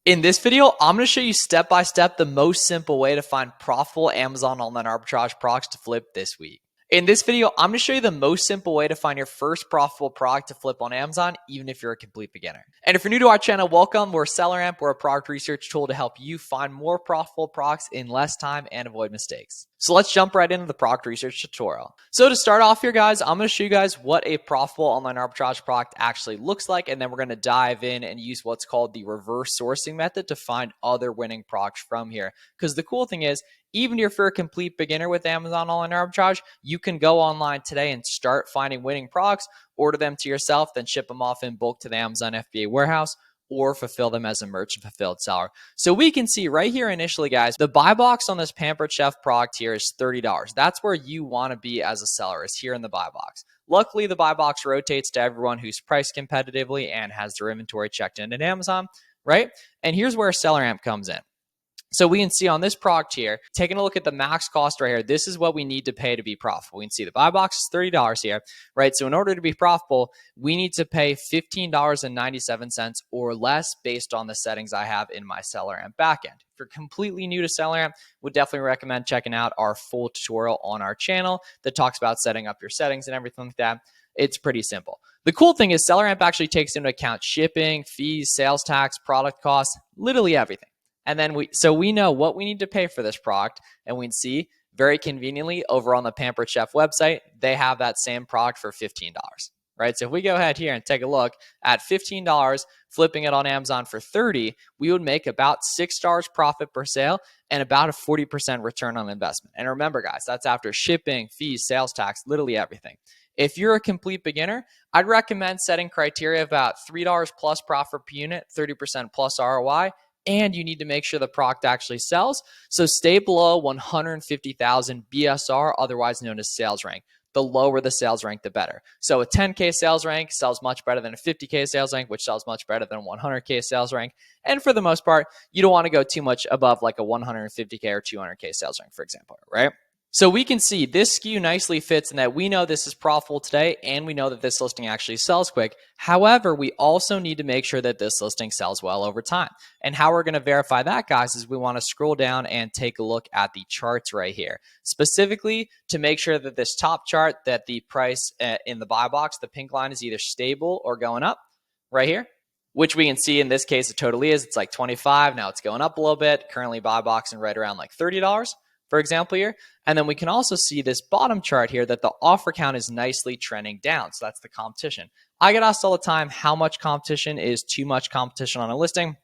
In this video, I'm going to show you step by step the most simple way to find profitable Amazon online arbitrage products to flip this week. In this video, I'm going to show you the most simple way to find your first profitable product to flip on Amazon, even if you're a complete beginner. And if you're new to our channel, welcome. We're SellerAmp. We're a product research tool to help you find more profitable products in less time and avoid mistakes. So let's jump right into the product research tutorial. So to start off here, guys, I'm going to show you guys what a profitable online arbitrage product actually looks like. And then we're going to dive in and use what's called the reverse sourcing method to find other winning products from here. Because the cool thing is, even if you're a complete beginner with Amazon online arbitrage, you can go online today and start finding winning products, order them to yourself, then ship them off in bulk to the Amazon FBA warehouse, or fulfill them as a merchant fulfilled seller. So we can see right here initially, guys, the buy box on this Pampered Chef product here is $30. That's where you want to be as a seller, is here in the buy box. Luckily, the buy box rotates to everyone who's priced competitively and has their inventory checked in at Amazon, right? And here's where SellerAmp comes in. So we can see on this product here, taking a look at the max cost right here, this is what we need to pay to be profitable. We can see the buy box is $30 here, right? So in order to be profitable, we need to pay $15.97 or less based on the settings I have in my SellerAmp backend. If you're completely new to SellerAmp, would definitely recommend checking out our full tutorial on our channel that talks about setting up your settings and everything like that. It's pretty simple. The cool thing is SellerAmp actually takes into account shipping, fees, sales tax, product costs, literally everything. And then we know what we need to pay for this product, and we can see very conveniently over on the Pampered Chef website, they have that same product for $15, right? So if we go ahead here and take a look at $15, flipping it on Amazon for $30, we would make about $6 profit per sale and about a 40% return on investment. And remember, guys, that's after shipping, fees, sales tax, literally everything. If you're a complete beginner, I'd recommend setting criteria about $3 plus profit per unit, 30% plus ROI, and you need to make sure the product actually sells. So stay below 150,000 BSR, otherwise known as sales rank. The lower the sales rank, the better. So a 10K sales rank sells much better than a 50K sales rank, which sells much better than a 100K sales rank. And for the most part, you don't want to go too much above like a 150K or 200K sales rank, for example, right? So we can see this SKU nicely fits in that we know this is profitable today and we know that this listing actually sells quick. However, we also need to make sure that this listing sells well over time. And how we're going to verify that, guys, is we want to scroll down and take a look at the charts right here, specifically to make sure that this top chart, that the price in the buy box, the pink line, is either stable or going up right here, which we can see in this case it totally is. It's like 25. Now it's going up a little bit. Currently buy boxing right around like $30. For example here. And then we can also see this bottom chart here that the offer count is nicely trending down. So that's the competition. I get asked all the time, how much competition is too much competition on a listing?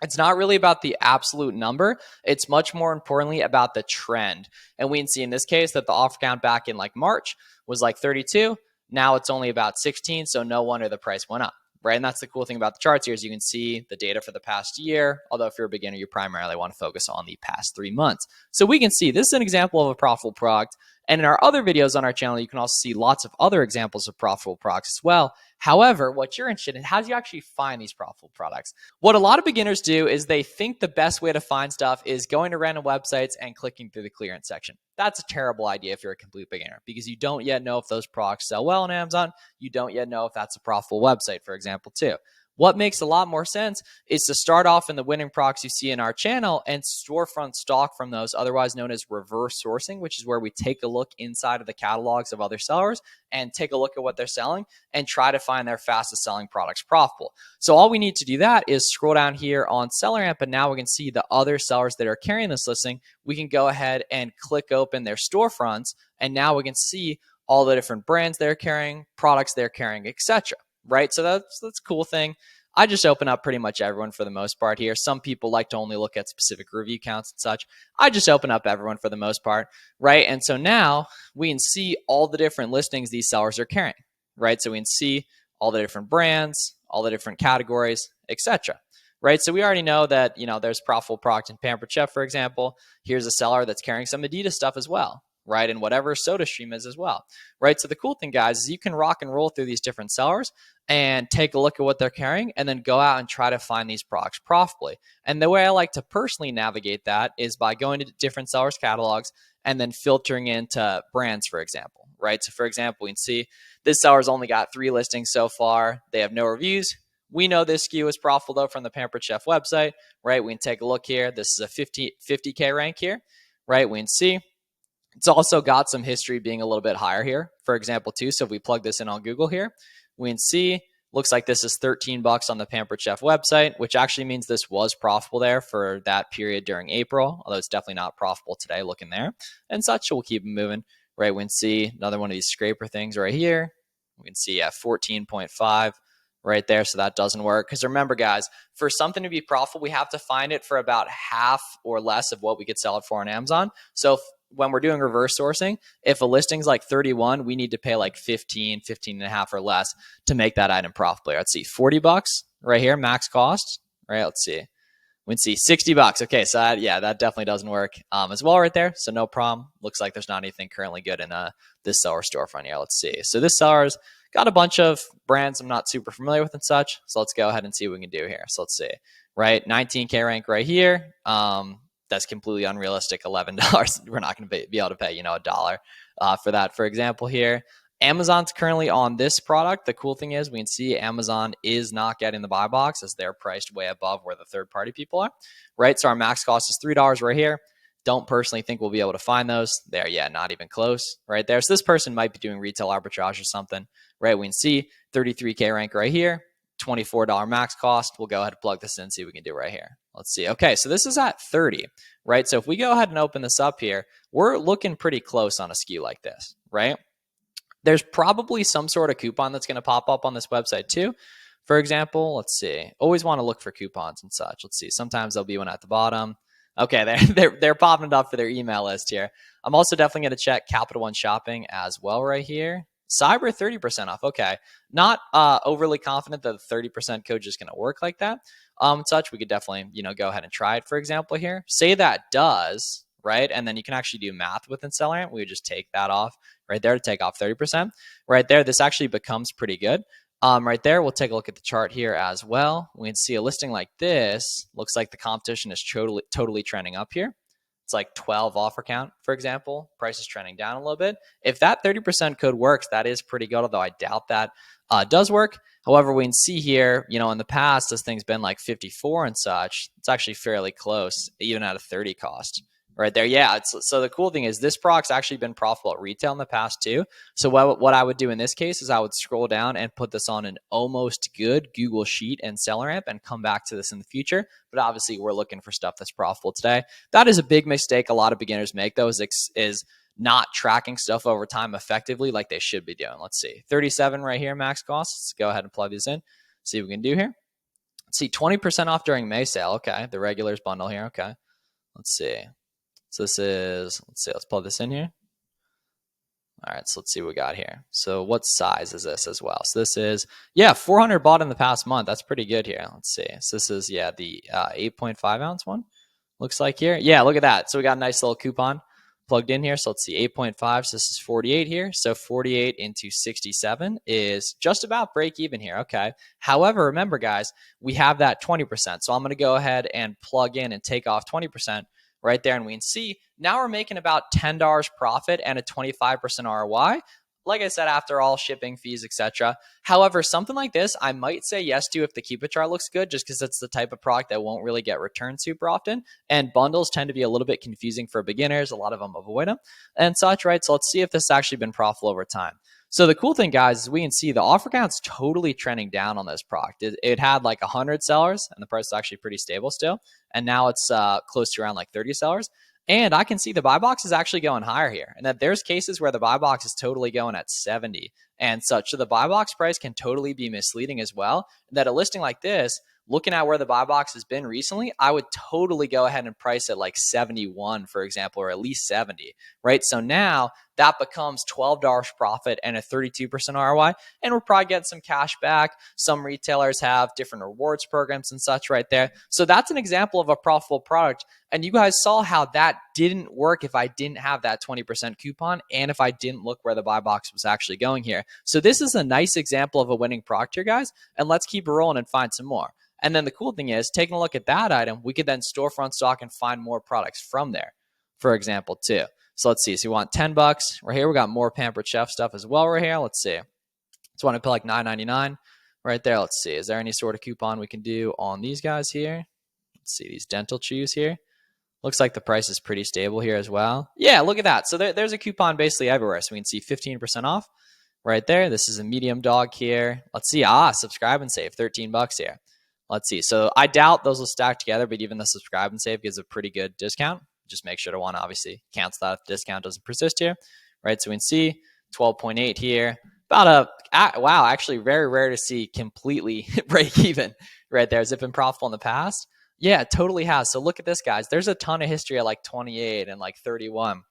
It's not really about the absolute number. It's much more importantly about the trend. And we can see in this case that the offer count back in like March was like 32. Now it's only about 16. So no wonder the price went up. Right. And that's the cool thing about the charts here is you can see the data for the past year. Although if you're a beginner, you primarily want to focus on the past 3 months. So we can see this is an example of a profitable product. And in our other videos on our channel, you can also see lots of other examples of profitable products as well. However, what you're interested in, how do you actually find these profitable products? What a lot of beginners do is they think the best way to find stuff is going to random websites and clicking through the clearance section. That's a terrible idea if you're a complete beginner because you don't yet know if those products sell well on Amazon. You don't yet know if that's a profitable website, for example, too. What makes a lot more sense is to start off in the winning products you see in our channel and storefront stock from those, otherwise known as reverse sourcing, which is where we take a look inside of the catalogs of other sellers and take a look at what they're selling and try to find their fastest selling products profitable. So all we need to do that is scroll down here on SellerAmp, and now we can see the other sellers that are carrying this listing. We can go ahead and click open their storefronts, and now we can see all the different brands they're carrying, products they're carrying, etc. Right? So that's a cool thing. I just open up pretty much everyone for the most part here. Some people like to only look at specific review counts and such. I just open up everyone for the most part, right? And so now we can see all the different listings these sellers are carrying, right? So we can see all the different brands, all the different categories, etc. Right? So we already know that, there's profitable product in Pampered Chef, for example. Here's a seller that's carrying some Adidas stuff as well, right? And whatever SodaStream is as well, right? So the cool thing, guys, is you can rock and roll through these different sellers and take a look at what they're carrying and then go out and try to find these products profitably. And the way I like to personally navigate that is by going to different sellers' catalogs and then filtering into brands, for example, right? So for example, we can see this seller's only got 3 listings so far. They have no reviews. We know this SKU is profitable though from the Pampered Chef website, right? We can take a look here. This is a 50K rank here, right? We can see it's also got some history being a little bit higher here, for example, too. So if we plug this in on Google here, we can see looks like this is $13 on the Pampered Chef website, which actually means this was profitable there for that period during April, although it's definitely not profitable today looking there and such. So we'll keep it moving, right? We can see another one of these scraper things right here. We can see at 14.5 right there. So that doesn't work. Because remember, guys, for something to be profitable, we have to find it for about half or less of what we could sell it for on Amazon. So when we're doing reverse sourcing, if a listing's like 31, we need to pay like 15 and a half or less to make that item profitable. Let's see, $40 right here, max cost, right? Let's see. We can see $60. Okay, so that definitely doesn't work as well right there. So no problem. Looks like there's not anything currently good in this seller storefront here. Let's see. So this seller's got a bunch of brands I'm not super familiar with and such. So let's go ahead and see what we can do here. So let's see, right? 19K rank right here. That's completely unrealistic. $11. We're not going to be able to pay, a dollar for that, for example, here. Amazon's currently on this product. The cool thing is we can see Amazon is not getting the buy box as they're priced way above where the third-party people are, right? So our max cost is $3 right here. Don't personally think we'll be able to find those there. Yeah, not even close right there. So this person might be doing retail arbitrage or something, right? We can see 33K rank right here, $24 max cost. We'll go ahead and plug this in and see what we can do right here. Let's see. Okay, so this is at 30, right? So if we go ahead and open this up here, we're looking pretty close on a SKU like this, right? There's probably some sort of coupon that's going to pop up on this website too. For example, let's see. Always want to look for coupons and such. Let's see. Sometimes there'll be one at the bottom. Okay, they're popping it up for their email list here. I'm also definitely going to check Capital One Shopping as well right here. Cyber 30% off. Okay, not overly confident that the 30% code is going to work like that. Such we could definitely go ahead and try it. For example, here, say that does. Right. And then you can actually do math within SellerAmp. We would just take that off right there to take off 30% right there. This actually becomes pretty good. Right there. We'll take a look at the chart here as well. We can see a listing like this. Looks like the competition is totally trending up here. It's like 12 offer count, for example. Price is trending down a little bit. If that 30% code works, that is pretty good, although I doubt that does work. However, we can see here, in the past, this thing's been like 54 and such. It's actually fairly close, even at a 30 cost. Right there. Yeah. So the cool thing is this product's actually been profitable at retail in the past too. So what I would do in this case is I would scroll down and put this on an almost good Google Sheet and SellerAmp and come back to this in the future. But obviously we're looking for stuff that's profitable today. That is a big mistake a lot of beginners make though, is not tracking stuff over time effectively like they should be doing. Let's see. 37 right here, max cost. Let's go ahead and plug these in. See what we can do here. Let's see. 20% off during May sale. Okay. The regulars bundle here. Okay. Let's see. So this is, let's plug this in here. All right, so let's see what we got here. So what size is this as well? So this is, 400 bought in the past month. That's pretty good here. Let's see. So this is, the 8.5 ounce one. Looks like here. Yeah, look at that. So we got a nice little coupon plugged in here. So let's see, 8.5. So this is 48 here. So 48 into 67 is just about break even here. Okay. However, remember guys, we have that 20%. So I'm going to go ahead and plug in and take off 20%. Right there, and we can see now we're making about $10 profit and a 25% ROI. Like I said, after all shipping fees, etc. However, something like this, I might say yes to if the Keep chart looks good, just because it's the type of product that won't really get returned super often. And bundles tend to be a little bit confusing for beginners. A lot of them avoid them and such, right? So let's see if this has actually been profitable over time. So the cool thing, guys, is we can see the offer count's totally trending down on this product. It had like 100 sellers, and the price is actually pretty stable still. And now it's close to around like 30 sellers. And I can see the buy box is actually going higher here. And that there's cases where the buy box is totally going at 70 and such. So the buy box price can totally be misleading as well. And that a listing like this, looking at where the buy box has been recently, I would totally go ahead and price it like 71, for example, or at least 70, right? So now that becomes $12 profit and a 32% ROI, and we're probably getting some cash back. Some retailers have different rewards programs and such right there. So that's an example of a profitable product. And you guys saw how that didn't work if I didn't have that 20% coupon and if I didn't look where the buy box was actually going here. So this is a nice example of a winning product here, guys, and let's keep it rolling and find some more. And then the cool thing is, taking a look at that item, we could then storefront stock and find more products from there, for example, too. So let's see. So you want $10 right here. We got more Pampered Chef stuff as well right here. Let's see. So want to pay like $9.99 right there. Let's see. Is there any sort of coupon we can do on these guys here? Let's see these dental chews here. Looks like the price is pretty stable here as well. Yeah, look at that. So there's a coupon basically everywhere. So we can see 15% off right there. This is a medium dog here. Let's see. Subscribe and save, 13 bucks here. Let's see. So I doubt those will stack together, but even the subscribe and save gives a pretty good discount. Just make sure to want to obviously cancel that if the discount doesn't persist here, right? So we can see 12.8 here. Wow, actually very rare to see completely break even right there. Has it been profitable in the past? Yeah, it totally has. So look at this, guys. There's a ton of history at like 28 and like 31.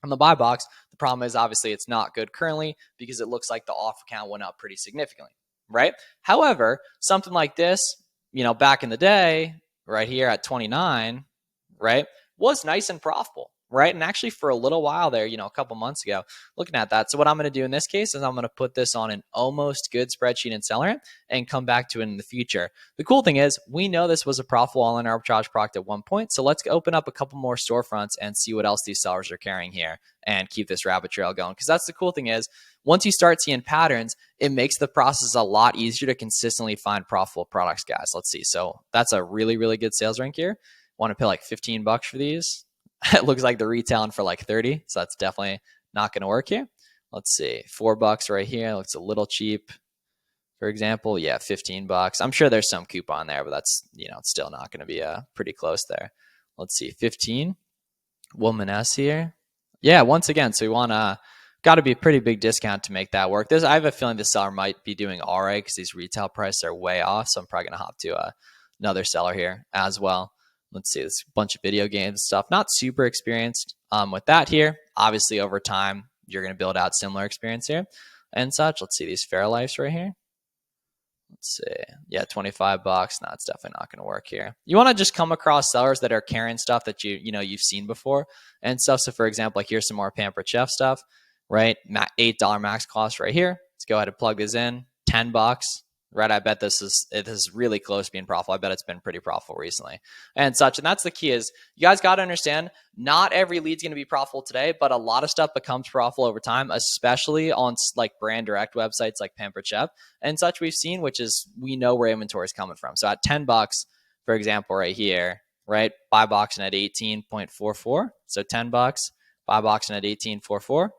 On the buy box, the problem is obviously it's not good currently because it looks like the offer count went up pretty significantly, right? However, something like this, back in the day, right here at 29, right, was nice and profitable, right? And actually for a little while there, a couple months ago, looking at that. So what I'm going to do in this case is I'm going to put this on an almost good spreadsheet in SellerAmp and come back to it in the future. The cool thing is we know this was a profitable online arbitrage product at one point. So let's open up a couple more storefronts and see what else these sellers are carrying here and keep this rabbit trail going. Because that's the cool thing is once you start seeing patterns, it makes the process a lot easier to consistently find profitable products, guys. Let's see. So that's a really, really good sales rank here. Want to pay like 15 bucks for these. It looks like they're retailing for like 30. So that's definitely not going to work here. Let's see. $4 right here. Looks a little cheap. For example, yeah, 15 bucks. I'm sure there's some coupon there, but that's, it's still not going to be pretty close there. Let's see. 15. Woman S here. Yeah, once again, so we want to, got to be a pretty big discount to make that work. I have a feeling this seller might be doing all right because these retail prices are way off. So I'm probably going to hop to another seller here as well. Let's see, there's a bunch of video games stuff. Not super experienced with that here. Obviously, over time, you're going to build out similar experience here and such. Let's see these Fairlifes right here. Let's see. Yeah, 25 bucks. No, it's definitely not going to work here. You want to just come across sellers that are carrying stuff that you've seen before and stuff. So, for example, like here's some more Pampered Chef stuff, right? $8 max cost right here. Let's go ahead and plug this in. 10 bucks. Right, I bet this is really close to being profitable. I bet it's been pretty profitable recently and such. And that's the key is you guys got to understand not every lead's going to be profitable today, but a lot of stuff becomes profitable over time, especially on like brand direct websites like Pampered Chef and such we've seen, which is we know where inventory is coming from. So at 10 bucks, for example, right here, right, buy boxing at 18.44. So 10 bucks, buy boxing at 18.44.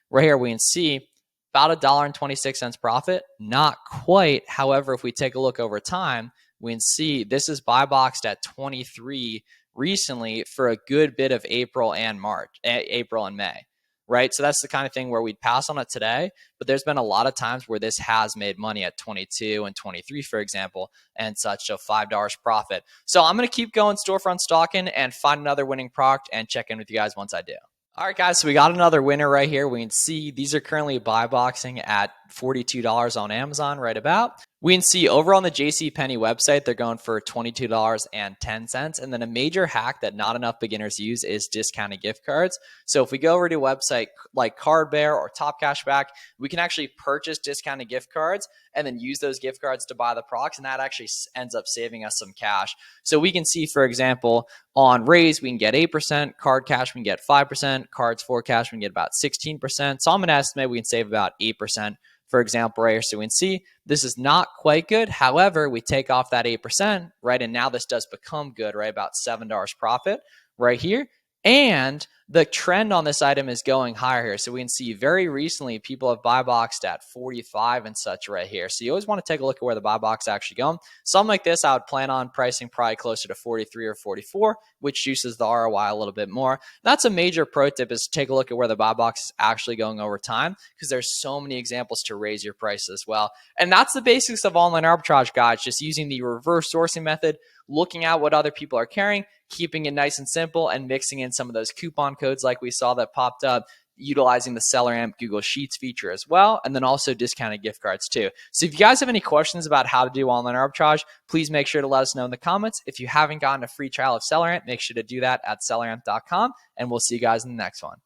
Right here we can see about $1.26 profit. Not quite. However, if we take a look over time, we can see this is buy boxed at 23 recently for a good bit of April and May, right? So that's the kind of thing where we'd pass on it today, but there's been a lot of times where this has made money at 22 and 23, for example, and such. So $5 profit. So I'm going to keep going storefront stalking and find another winning product and check in with you guys once I do. All right, guys, so we got another winner right here. We can see these are currently buy boxing at $42 on Amazon right about. We can see over on the JCPenney website, they're going for $22.10. And then a major hack that not enough beginners use is discounted gift cards. So if we go over to a website like Card Bear or Top Cashback, we can actually purchase discounted gift cards and then use those gift cards to buy the products. And that actually ends up saving us some cash. So we can see, for example, on Raise, we can get 8%, Card Cash, we can get 5%, Cards for Cash, we can get about 16%. So I'm going to estimate we can save about 8%. For example, right here, so we can see this is not quite good. However, we take off that 8%, right? And now this does become good, right? About $7 profit right here. And the trend on this item is going higher here. So we can see very recently people have buy boxed at 45 and such right here. So you always want to take a look at where the buy box is actually going. Something like this, I would plan on pricing probably closer to 43 or 44, which juices the ROI a little bit more. That's a major pro tip is to take a look at where the buy box is actually going over time because there's so many examples to raise your price as well. And that's the basics of online arbitrage, guys, just using the reverse sourcing method, looking at what other people are carrying, keeping it nice and simple, and mixing in some of those coupon codes like we saw that popped up, utilizing the SellerAmp Google Sheets feature as well, and then also discounted gift cards too. So if you guys have any questions about how to do online arbitrage, please make sure to let us know in the comments. If you haven't gotten a free trial of SellerAmp, make sure to do that at selleramp.com, and we'll see you guys in the next one.